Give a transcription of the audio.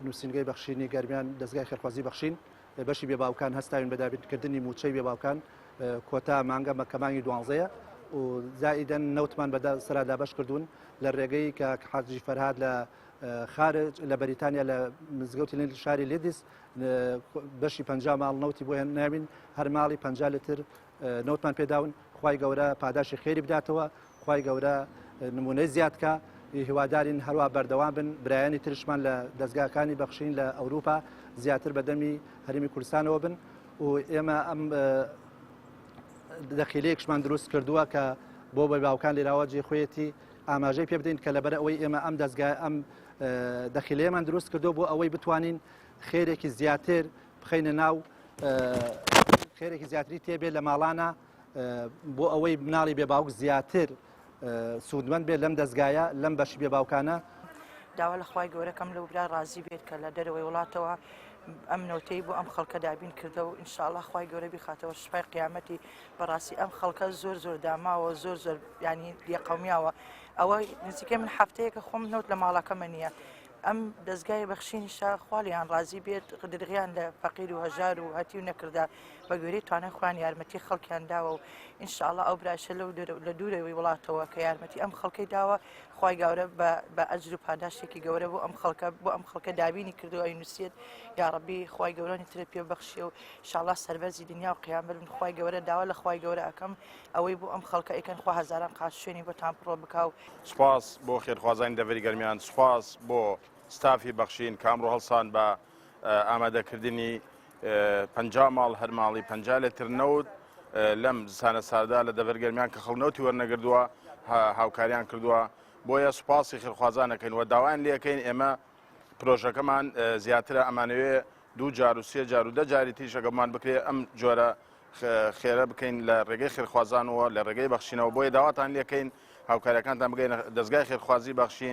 نووسینگەی بەخشینی گەرمیان دەستگای خێرخوازی بەخشین بەشی بێباوکان هەستاوین بە دابینکردنی موچەی بێباوکان کۆتا مانگە مەکەمانی دوانزەیە و زائیدەن نەوتمان بەدا سەرادا بەش کردوون لە ڕێگەی کە حاجی فەرهاد لە خارج لە بەریتانیا لە مزگەوتی شاری لیدیس بەشی 50 ماڵ نەوتی بۆ ناوین هەر ماڵی 50 لتر نەوتمان پێداون خوای گەورە پاداشی خێری بداتەوە خوای گەورە نمونەی زیادکە هیوادارین هەروە بەردەوام بن برایانی ترشمان لە دەستگاکانی بەخشین لە ئەوروپا زیاتر بەدەمی هەرمی کوردستانەوە بن و ئێمە ئەم دەخیلەیەکشمان دروست کردووە کە بۆ باوکان لێراوە جێخۆیەتی ئاماژەی پێ بدەین کە لەبەر ئەوەی ئێمە ئەم دەستگای ئەم دەخیلەیەمان دروست کردو بۆ ئەوەی بتوانین خێرێکی زیاتر بخەینە ناو خێرێکی زیاتری تێبێت لە ماڵانە بۆ ئەوەی مناڵی بێباوک زیاتر سوودمەند بێت لەم دەستگایە لەم بەشی بێباوکانە داوا لە خوای گەورەکەم لەو برا ڕازی بێت کە لە دەرەوەی وڵاتەوە ئەم نەوتەی بۆ ئەم خەڵکە دابین کردەوە و ئینشاءالله خوای گەورە بیخاتەوە شپای قیامەتی بەڕاستی ئەم خەڵکە زۆر زۆر داماوە زۆر زۆر ینی لێقەومیاوە ئەوە نزیکەی من هەفتەیەکە خۆم نەوت لە ماڵەکەمە نییە ئەم دەستگای بەخشینیشا خوالیان ڕازی بێت دەرغیان لە فەقیر و هەژار و هەتی و نەکردا بە گوێرەی توانای خوان یارمەتی خەڵکیان داوە و ئینشاءالله ئەو براشە لە دوورەوەی وڵاتەوە کە یارمەتی ئەم خەڵکەی داوە خوای گەورە بە ئەجر و پاداشتێکی گەورە بۆ ئەم خەڵکە دابینی کردو ئەی نووسێت یا ڕەبی خوای گەورەی ترە پێ بەخشیە و ئینشاءالله سەربەرزی دنیا و قیامەت بن خوای گەورە داوا لە خوای گەورە ئەەکەم ئەوەی بۆ ئەم خەڵکە ئەیکەن خوا هەزاران قاچ شوێنی بۆ تامپڕۆ بکاو سوپاس بۆ خێرخوازانی دەڤەری گەرمیان سوپاس بۆ ستافی بەخشین کامڕۆ هەڵسان بە ئامادەکردنی 50 ماڵ هەر ماڵی 50 لتر نەوت لەم زستانە ساردا لە دەڤەرگەرمیان کە خەڵنەوتی وەرنەگردووە هاوکاریان کردووە بۆیە سوپاسی خێرخوازانەکەین و داوایان لێەکەین ئێمە پرۆژەکەمان زیاترە ئەمانەوێ 2 جار و 3 جار و 10 جاری تیشەکەمان بکرێت ئەم جۆرە خێرە بکەین لە ڕێگەی خێرخوازانەوە لە ڕێگەی بەخشینەوە بۆیە داواتان لێەکەین هاوکاریەکانتان بگەین دەستگای خێرخوازی بەخشین